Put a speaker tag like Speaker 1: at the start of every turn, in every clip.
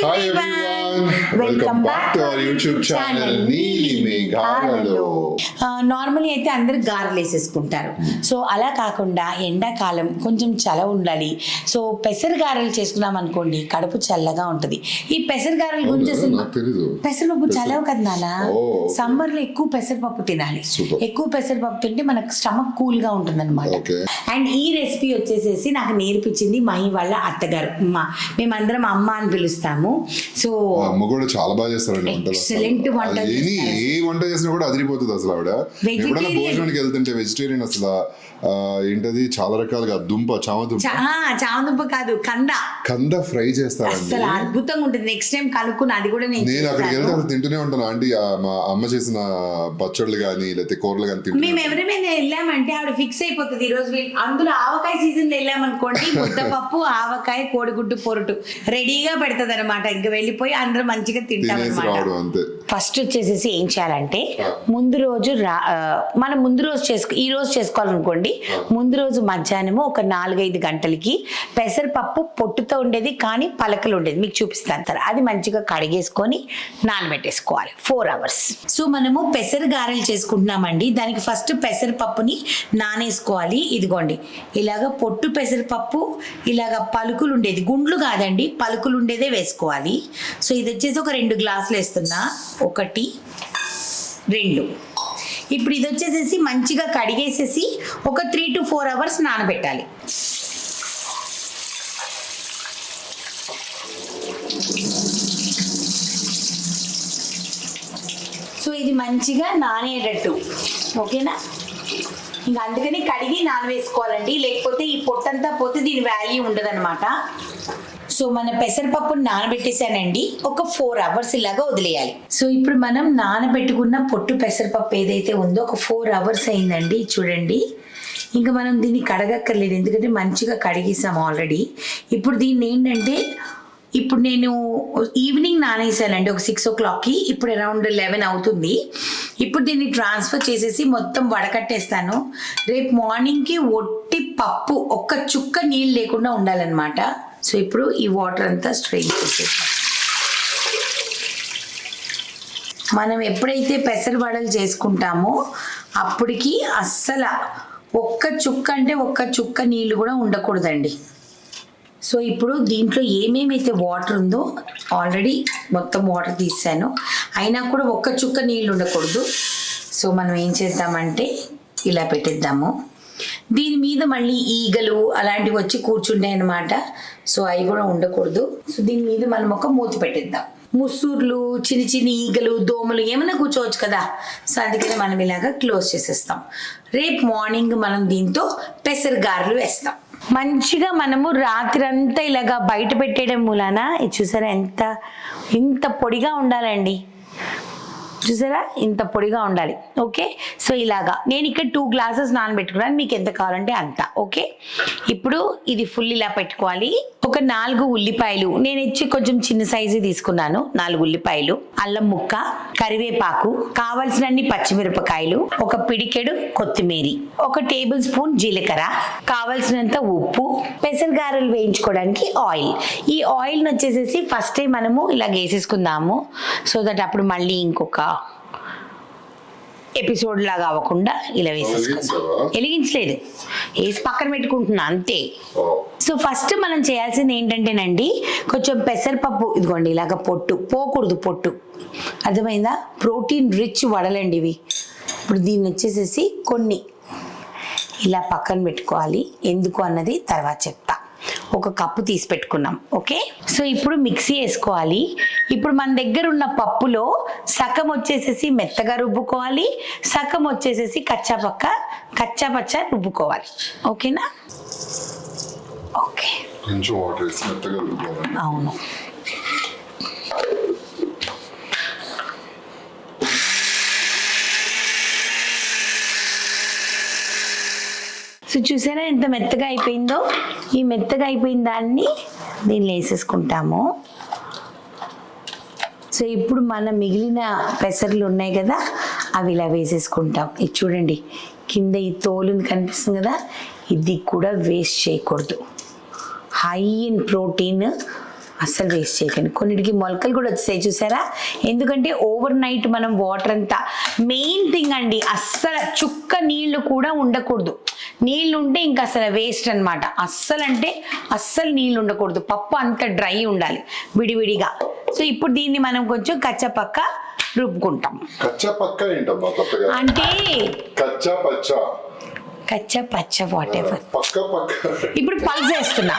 Speaker 1: Hi everyone. Welcome back to our YouTube channel Neeli Meghalalo.
Speaker 2: Normally అయితే అందరు గారెలు వేసేసుకుంటారు. So అలా కాకుండా ఎండాకాలం కొంచెం చల్ల ఉండాలి. సో పెసరు గారెలు చేసుకున్నాం అనుకోండి కడుపు చల్లగా ఉంటుంది. ఈ పెసరు గారెల గురించి పెసరపప్పు చల్లవు కదా నాన్న. సమ్మర్ లో ఎక్కువ పెసరపప్పు తినాలి. ఎక్కువ పెసరపప్పు తింటే మనకు స్టమక్ కూల్ గా ఉంటుంది అనమాట. అండ్ ఈ రెసిపీ వచ్చేసేసి నాకు నేర్పించింది మహి వాళ్ళ అత్తగారు. మేమందరం అమ్మ అని పిలుస్తాము. సో
Speaker 1: అమ్మ కూడా చాలా బాగా చేస్తారండి వంటలు.
Speaker 2: ఎక్సలెంట్ వంట.
Speaker 1: ఏ వంట చేసినా కూడా అదిరిపోతుంది అసలు. ఆవిడ ఎప్పుడైనా భోజనానికి వెళ్తుంటే వెజిటేరియన్ అసలు ఏంటది చాలా రకాలుగా చామదుంప
Speaker 2: కాదు
Speaker 1: కంద ఫ్రై చేస్తారండి.
Speaker 2: అసలు అద్భుతంగా ఉంటుంది. నెక్స్ట్ టైం కనుక్కుని అది కూడా నేను
Speaker 1: అక్కడికి వెళ్తే అసలు తింటూనే ఉంటాను. ఆంటీ మా అమ్మ చేసిన పచ్చళ్ళు కానీ లేకపోతే కూరలు కానీ తింటాం.
Speaker 2: మేము ఎవరైనా వెళ్ళామంటే ఆవిడ ఫిక్స్ అయిపోతుంది. ఈ రోజు అందులో ఆవకాయ సీజన్ లో వెళ్ళామనుకోండి ముద్దపప్పు ఆవకాయ కోడిగుడ్డు పొరుటు రెడీగా పెడతది అనమాట. ఇంకా వెళ్ళిపోయి అందరూ మంచిగా తింటాం అనమాట. ఫస్ట్ వచ్చేసేసి ఏం చేయాలంటే ముందు రోజు మనం ఈ రోజు చేసుకోవాలనుకోండి. ముందు రోజు మధ్యాహ్నము ఒక 4-5 గంటలకి పెసరపప్పు పొట్టుతో ఉండేది కానీ పలకలు ఉండేది మీకు చూపిస్తాను. అది మంచిగా కడిగేసుకొని నానబెట్టేసుకోవాలి 4 hours. సో మనము పెసర గారెలు చేసుకుంటున్నామండి. దానికి ఫస్ట్ పెసరపప్పుని నానేసుకోవాలి. ఇదిగోండి ఇలాగ పొట్టు పెసరపప్పు ఇలాగ పలుకులు ఉండేది, గుండ్లు కాదండి పలుకులు ఉండేదే వేసుకోవాలి. సో ఇది వచ్చేసి ఒక 2 గ్లాసులు వేస్తున్నా. 1 2. ఇప్పుడు ఇది వచ్చేసేసి మంచిగా కడిగేసేసి ఒక 3 to 4 hours నానబెట్టాలి. సో ఇది మంచిగా నానేటట్టు ఓకేనా. ఇంకా అందుకని కడిగి నానవేసుకోవాలండి, లేకపోతే ఈ పొట్టంతా పోతే దీని వాల్యూ ఉండదన్నమాట. సో మన పెసరపప్పును నానబెట్టేసానండి. ఒక 4 hours ఇలాగా వదిలేయాలి. సో ఇప్పుడు మనం నానబెట్టుకున్న పొట్టు పెసరపప్పు ఏదైతే ఉందో ఒక 4 hours అయిందండి. చూడండి ఇంకా మనం దీన్ని కడగక్కర్లేదు ఎందుకంటే మంచిగా కడిగేసాము ఆల్రెడీ. ఇప్పుడు దీన్ని ఏంటంటే ఇప్పుడు నేను ఈవినింగ్ నానేసానండి ఒక 6 o'clockకి. ఇప్పుడు అరౌండ్ 11 అవుతుంది. ఇప్పుడు దీన్ని ట్రాన్స్ఫర్ చేసేసి మొత్తం వడకట్టేస్తాను. రేపు మార్నింగ్కి ఒట్టి పప్పు ఒక్క చుక్క నీళ్ళు లేకుండా ఉండాలన్నమాట. సో ఇప్పుడు ఈ వాటర్ అంతా స్ట్రెయిన్ చేసేస్తాం. మనం ఎప్పుడైతే పెసర వడలు చేసుకుంటామో అప్పటికి అస్సలు ఒక్క చుక్క అంటే ఒక్క చుక్క నీళ్ళు కూడా ఉండకూడదండి. సో ఇప్పుడు దీంట్లో ఏమేమైతే వాటర్ ఉందో ఆల్రెడీ మొత్తం వాటర్ తీసాను, అయినా కూడా ఒక్క చుక్క నీళ్ళు ఉండకూడదు. సో మనం ఏం చేద్దామంటే ఇలా పెట్టిద్దాము. దీని మీద మళ్ళీ ఈగలు అలాంటివి వచ్చి కూర్చుంటాయి అన్నమాట. సో అవి కూడా ఉండకూడదు. సో దీని మీద మనం ఒక మూతి పెట్టిద్దాం. ముస్సూర్లు చిన్న ఈగలు దోమలు ఏమైనా కూర్చోవచ్చు కదా. సో అందుకని మనం ఇలాగా క్లోజ్ చేసేస్తాం. రేపు మార్నింగ్ మనం దీంతో పెసర గారెలు వేస్తాం. మంచిగా మనము రాత్రి అంతా ఇలాగా బయట పెట్టేయడం మూలాన ఇది చూసారా ఇంత పొడిగా ఉండాలండి. చూసారా ఇంత పొడిగా ఉండాలి. ఓకే సో ఇలాగా నేను ఇక్కడ 2 glasses నానబెట్టుకున్నాను, మీకు ఎంత కావాలంటే అంత. ఓకే ఇప్పుడు ఇది ఫుల్ ఇలా పెట్టుకోవాలి. ఒక 4 ఉల్లిపాయలు నేను ఇచ్చి కొంచెం చిన్న సైజు తీసుకున్నాను. 4 ఉల్లిపాయలు, అల్లం ముక్క, కరివేపాకు, కావలసినన్ని పచ్చిమిరపకాయలు, ఒక పిడికెడు కొత్తిమీర, 1 టేబుల్ స్పూన్ జీలకర్ర, కావలసినంత ఉప్పు, పెసర గారెలు వేయించుకోవడానికి ఆయిల్. ఈ ఆయిల్ని వచ్చేసేసి ఫస్ట్ టైం మనము ఇలా వేసేసుకుందాము. సో దట్ అప్పుడు మళ్ళీ ఇంకొక ఎపిసోడ్ లాగా అవ్వకుండా ఇలా వేసేసుకుందాం. వెలిగించలేదు, వేసి పక్కన పెట్టుకుంటున్నా అంతే. సో ఫస్ట్ మనం చేయాల్సింది ఏంటంటేనండి కొంచెం పెసరపప్పు ఇదిగోండి ఇలాగ పొట్టు పోకూడదు, పొట్టు అర్థమైందా. ప్రోటీన్ రిచ్ వడలండి ఇవి. ఇప్పుడు దీన్ని వచ్చేసేసి కొన్ని ఇలా పక్కన పెట్టుకోవాలి. ఎందుకు అన్నది తర్వాత చెప్తా. 1 కప్పు తీసి పెట్టుకున్నాం. ఓకే సో ఇప్పుడు మిక్సీ వేసుకోవాలి. ఇప్పుడు మన దగ్గర ఉన్న పప్పులో సగం వచ్చేసేసి మెత్తగా రుబ్బుకోవాలి, సగం వచ్చేసేసి కచ్చాపచ్చ రుబ్బుకోవాలి. ఓకేనా. ఓకే అవును. సో చూసారా ఎంత మెత్తగా అయిపోయిందో. ఈ మెత్తగా అయిపోయిన దాన్ని దీన్ని వేసేసుకుంటాము. సో ఇప్పుడు మన మిగిలిన పెసర్లు ఉన్నాయి కదా అవి ఇలా వేసేసుకుంటాం. ఇది చూడండి కింద ఈ తోలు కనిపిస్తుంది కదా, ఇది కూడా వేస్ట్ చేయకూడదు. హై ఇన్ ప్రోటీన్ అస్సలు వేస్ట్ చేయకండి. కొన్నిటికి మొలకలు కూడా వచ్చాయి చూసారా, ఎందుకంటే ఓవర్ నైట్ మనం వాటర్ అంతా, మెయిన్ థింగ్ అండి, అస్సలు చుక్క నీళ్లు కూడా ఉండకూడదు. నీళ్ళు ఉంటే ఇంకా అసలు వేస్ట్ అనమాట. అస్సలు నీళ్ళు ఉండకూడదు, పప్పు అంత డ్రై ఉండాలి విడివిడిగా. సో ఇప్పుడు దీన్ని మనం కొంచెం కచ్చపక్క రుబ్బుకుంటాం. అంటే కచ్చా పచ్చ వాట్ ఎవర్. ఇప్పుడు పల్స్ వేస్తున్నా.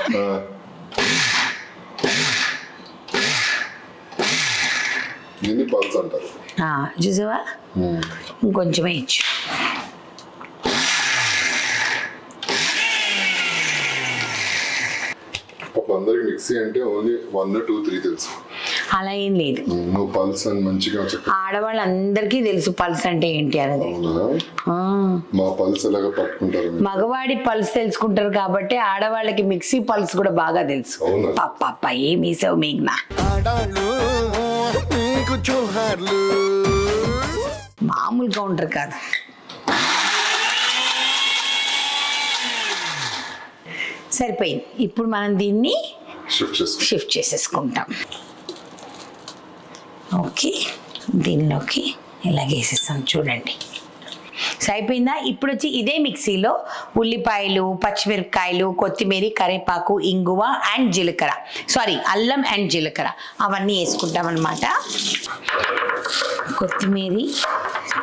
Speaker 2: చూసావా, ఇంకొంచెం వేయచ్చు.
Speaker 1: అందరికి మిక్సీ అంటే ఓన్లీ 1, 2, 3 తెలుసు,
Speaker 2: అలా ఏం లేదు.
Speaker 1: నువ్వు పల్స్ అని మంచిగా
Speaker 2: ఆడవాళ్ళందరికీ తెలుసు పల్స్ అంటే ఏంటి అనేది.
Speaker 1: మా పల్స్ ఎలాగ పట్టుకుంటారు,
Speaker 2: మగవాడి పల్స్ తెలుసుకుంటారు కాబట్టి ఆడవాళ్ళకి మిక్సీ పల్స్ కూడా బాగా తెలుసు. పాప ఏమీసావు మేఘ్నా, మామూలు కౌంటర్ కాదు. సరిపోయింది. ఇప్పుడు మనం దీన్ని షిఫ్ట్ చేసేసుకుంటాం. ఓకే, దీనిలోకి ఇలాగ వేసేస్తాం చూడండి. అయిపోయిందా? ఇప్పుడు వచ్చి ఇదే మిక్సీలో ఉల్లిపాయలు, పచ్చిమిరపకాయలు, కొత్తిమీర, కరివేపాకు, ఇంగువ అండ్ జీలకర్ర, అల్లం అండ్ జీలకర్ర అవన్నీ వేసుకుంటాం అన్నమాట. కొత్తిమీర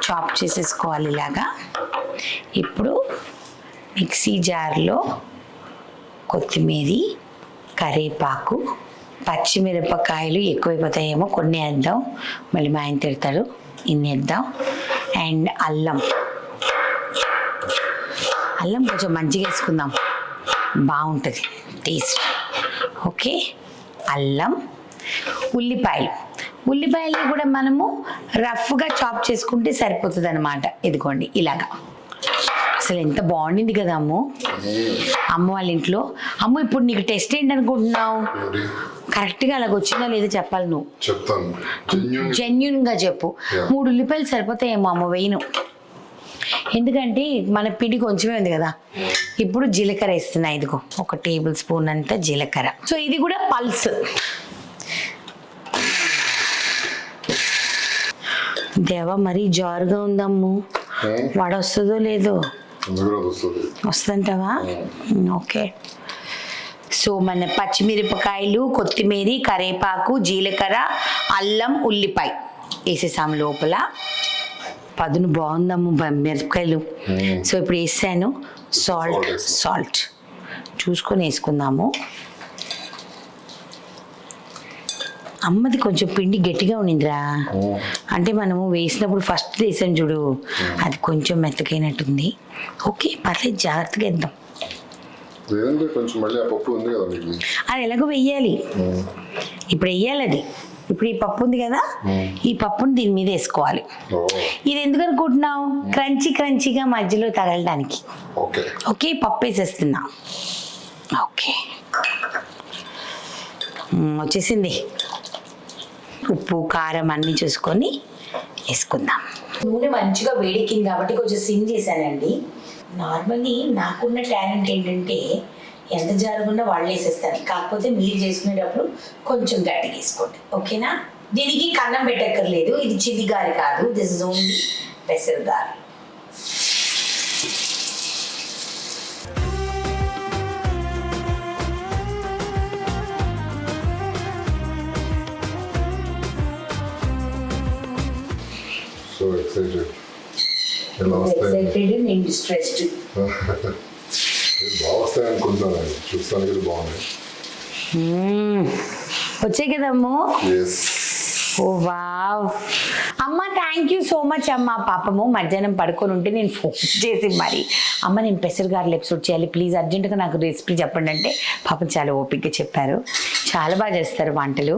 Speaker 2: చాప్ చేసేసుకోవాలి ఇలాగా. ఇప్పుడు మిక్సీ జార్లో కొత్తిమీర, కరివేపాకు, పచ్చిమిరపకాయలు ఎక్కువైపోతాయేమో, కొన్ని వేద్దాం, మళ్ళీ మా ఆయన తిడతాడు, ఇన్ని వేద్దాం. అండ్ అల్లం కొంచెం మంచిగా వేసుకుందాం, బాగుంటుంది టేస్ట్. ఓకే, అల్లం, ఉల్లిపాయలు కూడా మనము రఫ్గా చాప్ చేసుకుంటే సరిపోతుంది అనమాట. ఇదిగోండి ఇలాగా. అసలు ఎంత బాగుండింది కదా అమ్మ వాళ్ళ ఇంట్లో. ఇప్పుడు నీకు టెస్ట్ ఏంటి అనుకుంటున్నావు? కరెక్ట్గా అలాగ వచ్చిందా లేదా చెప్పాలి నువ్వు. జెన్యున్ గా చెప్పు. 3 ఉల్లిపాయలు సరిపోతాయేమో అమ్మ, వేయను. ఎందుకంటే మన పిండి కొంచెమే ఉంది కదా. ఇప్పుడు జీలకర్ర వేస్తున్నా, ఇదిగో 1 టేబుల్ స్పూన్ అంత జీలకర్ర. సో ఇది కూడా పల్స్. దేవా మరీ జారుగా ఉందమ్ము, వాడు వస్తుందో లేదో. వస్తుందంటావా? ఓకే. సో మన పచ్చిమిరపకాయలు, కొత్తిమీర, కరివేపాకు, జీలకర్ర, అల్లం, ఉల్లిపాయ వేసేసాము లోపల. పదును బాగుందమ్ము మిరపకాయలు. సో ఇప్పుడు వేసాను సాల్ట్ చూసుకొని వేసుకుందాము. అమ్మది కొంచెం పిండి గట్టిగా ఉండిందిరా, అంటే మనము వేసినప్పుడు ఫస్ట్ వేసాం చూడు, అది కొంచెం మెత్తకైనట్టుంది. ఓకే పర్లేదు, జాగ్రత్తగా వేద్దాం. అది ఎలాగో వెయ్యాలి, ఇప్పుడు వెయ్యాలి అది. ఇప్పుడు ఈ పప్పు ఉంది కదా, ఈ పప్పుని దీని మీద వేసుకోవాలి. ఇది ఎందుకు అనుకుంటున్నావు? క్రంచీగా మధ్యలో తగలడానికి. ఓకే, పప్పు వేసేస్తున్నా. ఓకే, వచ్చేసింది. ఉప్పు, కారం అన్నీ చూసుకొని వేసుకుందాం. నూనె మంచిగా వేడెక్కింది కాబట్టి కొంచెం సిమ్ చేశానండి. నార్మల్లీ నాకున్న టాలెంట్ ఏంటంటే ఎంత జరుగున్నా వాళ్ళు వేసేస్తాను, కాకపోతే మీరు చేసుకునేటప్పుడు కొంచెం గట్టిగా వేసుకోండి. ఓకేనా? దీనికి కన్నం పెట్టక్కర్లేదు, ఇది చిల్లి గారి కాదు, దిస్ ఇస్ ఓన్లీ పెసర్ గారి. వచ్చాయి కదమ్మో. ఓ వావ్ అమ్మ, థ్యాంక్ యూ సో మచ్ అమ్మ. పాపము మధ్యాహ్నం పడుకొని ఉంటే నేను ఫోన్ చేసి మరి అమ్మ నేను పెసర్ గారెలు ఎపిసోడ్ చేయాలి ప్లీజ్ అర్జెంటుగా నాకు రెసిపీ చెప్పండి అంటే పాపం చాలా ఓపికగా చెప్పారు. చాలా బాగా చేస్తారు వంటలు.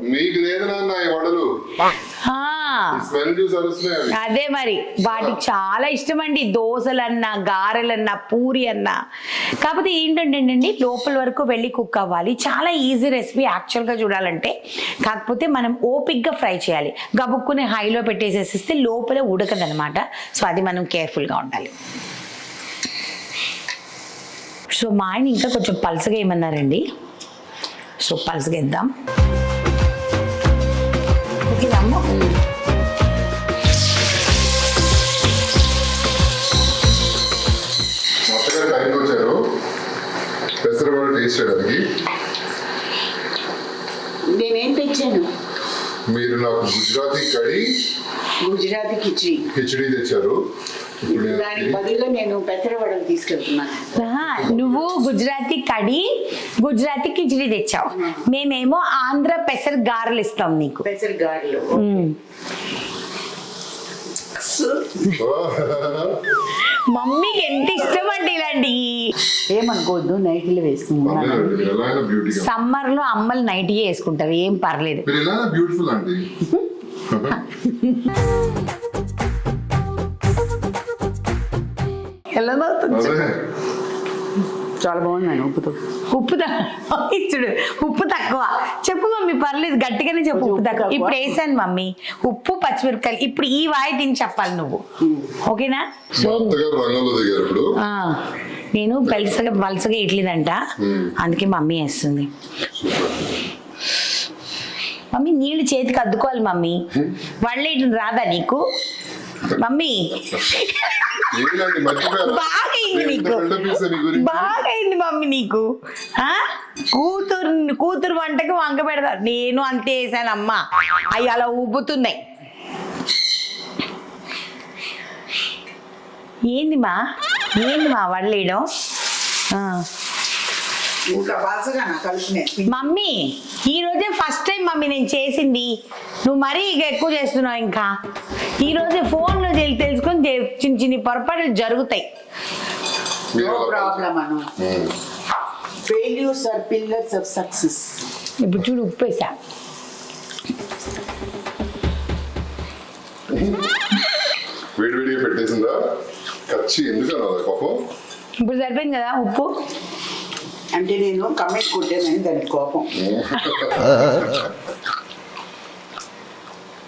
Speaker 2: అదే మరి వాటికి చాలా ఇష్టం అండి, దోశలన్నా, గారెలన్నా, పూరి అన్నా. కాకపోతే ఏంటంటే లోపల వరకు వెళ్ళి కుక్ అవ్వాలి. చాలా ఈజీ రెసిపీ యాక్చువల్గా చూడాలంటే, కాకపోతే మనం ఓపిక్గా ఫ్రై చేయాలి. గబుక్కుని హైలో పెట్టేసేసిస్తే లోపల ఉడకదనమాట. సో అది మనం కేర్ఫుల్గా ఉండాలి. సో మా ఆయన ఇంకా కొంచెం పల్సగా ఏమన్నారండి, సో పల్సగా ఇద్దాం.
Speaker 1: టేస్ట్ చేయడానికి.
Speaker 3: నేనేం తెచ్చాను?
Speaker 1: మీరు నాకు గుజరాతీ కర్రీ,
Speaker 3: గుజరాతీ
Speaker 1: కిచిడి తెచ్చారు. ఇప్పుడు
Speaker 3: దానికి బదులుగా నేను పెసరవడలు తీసుకెళ్తున్నాను.
Speaker 2: నువ్వు గుజరాతీ కడి, గుజరాతీ కిచిడి తెచ్చావు, మేమేమో ఆంధ్ర పెసర్ గారెలు ఇస్తాం నీకు.
Speaker 3: పెసర గారెలు.
Speaker 2: మమ్మీకి ఎంత ఇష్టం అండి ఇలాంటి.
Speaker 3: ఏమనుకోవద్దు, నైట్లు వేసుకున్నాను.
Speaker 2: సమ్మర్ లో అమ్మలు నైట్ వేసుకుంటారు, ఏం పర్లేదు.
Speaker 1: బ్యూటిఫుల్ అండి.
Speaker 2: ఎలా
Speaker 3: చాలా బాగుంది. ఉప్పుతో
Speaker 2: చూడు, ఉప్పు తక్కువ చెప్పు మమ్మీ, పర్లేదు గట్టిగానే చెప్పు. ఉప్పు తక్కువ ఇప్పుడు వేసాను మమ్మీ, ఉప్పు పచ్చిమిరపకాయలు. ఇప్పుడు ఈ వాయి తిని చెప్పాలి నువ్వు, ఓకేనా? నేను పలసగా ఇడ్లీదంట, అందుకే మమ్మీ వేస్తుంది. మమ్మీ నీళ్ళు చేతికి అద్దుకోవాలి మమ్మీ. వాళ్ళే రాదా నీకు మమ్మీ? బాగైంది మమ్మీ నీకు. కూతురు వంటకి వంక పెడతా. నేను అంతే వేసాను అమ్మా, అవి అలా ఊపుతున్నాయి. ఏంది మా వడలేయడం? మమ్మీ ఈ రోజే ఫస్ట్ టైం మమ్మీ నేను చేసింది, నువ్వు మరీ ఇక ఎక్కువ చేస్తున్నావు. ఇంకా ఈ రోజే ఫోన్లో తెలుసుకొని చిన్న చిన్న పొరపాట్లు జరుగుతాయి. ఇప్పుడు చూడు ఉప్పు వేసా.
Speaker 1: వేడివేడిగా పెట్టేసిందా కచ్చి? ఎందుకు పాపం
Speaker 2: ఇప్పుడు సరిపోయింది కదా ఉప్పు.
Speaker 3: అంటే నేను కమెంట్ కొట్టానని దానికి కోపం.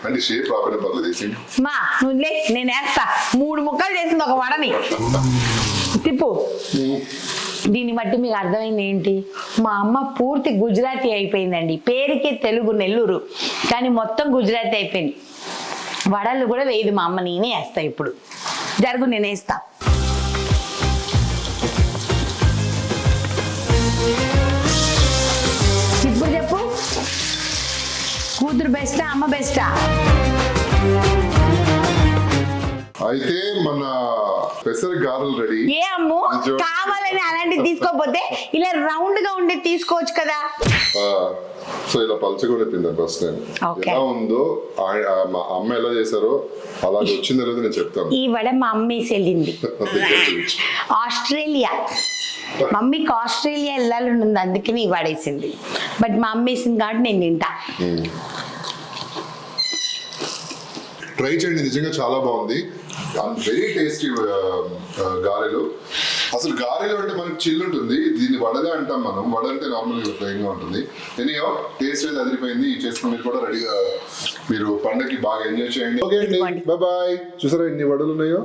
Speaker 1: అంటే షేప్ రాకుండా పర్లేదు.
Speaker 2: మా నువ్వులే, నేను వేస్తా. 3 ముక్కలు చేసింది ఒక వడని. తిప్పు. దీన్ని బట్టి మీకు అర్థమైంది ఏంటి? మా అమ్మ పూర్తి గుజరాతీ అయిపోయిందండి. పేరుకే తెలుగు నెల్లూరు, కానీ మొత్తం గుజరాతీ అయిపోయింది. వడలు కూడా వేయదు మా అమ్మ, నేనే వేస్తా. ఇప్పుడు జరుగు, నేను వేస్తా. ఇప్పుడు చెప్పు, కూతురు బెస్టా అమ్మ బెస్టా?
Speaker 1: అయితే మన పెసర గారెలు రెడీ.
Speaker 2: ఏ అమ్ము, కావాలని అలాంటివి తీసుకోపోతే ఇలా రౌండ్ గా ఉండే తీసుకోవచ్చు కదా.
Speaker 1: సో ఇలా పలచగా తింటాను ఫస్ట్ టైం. ఎలా ఉందో మా అమ్మ ఎలా చేశారో అలా వచ్చిందో లేదో నేను చెప్తాను.
Speaker 2: ఈ వడ మా అమ్మేసి వెళ్ళింది ఆస్ట్రేలియా. మమ్మీకి ఆస్ట్రేలియా వెళ్ళాలని ఉంది, అందుకని ఈ వడేసింది. బట్ మా అమ్మేసింది కాబట్టి నేను తింటా.
Speaker 1: ట్రై చేయండి, నిజంగా చాలా బాగుంది. వెరీ టేస్టీ గారెలు. అసలు గారెలు అంటే మనకి చిల్లు ఉంటుంది, దీన్ని వడగా అంటాం మనం. వడ అంటే నార్మల్గా ఫ్లైంగ్గా ఉంటుంది. ఎనీహౌ టేస్ట్ అయితే అదిరిపోయింది. చేసుకుని మీరు కూడా రెడీగా, మీరు పండగకి బాగా ఎంజాయ్ చేయండి. ఓకే అండి, బాయ్. చూసారా ఎన్ని వడలు ఉన్నాయో?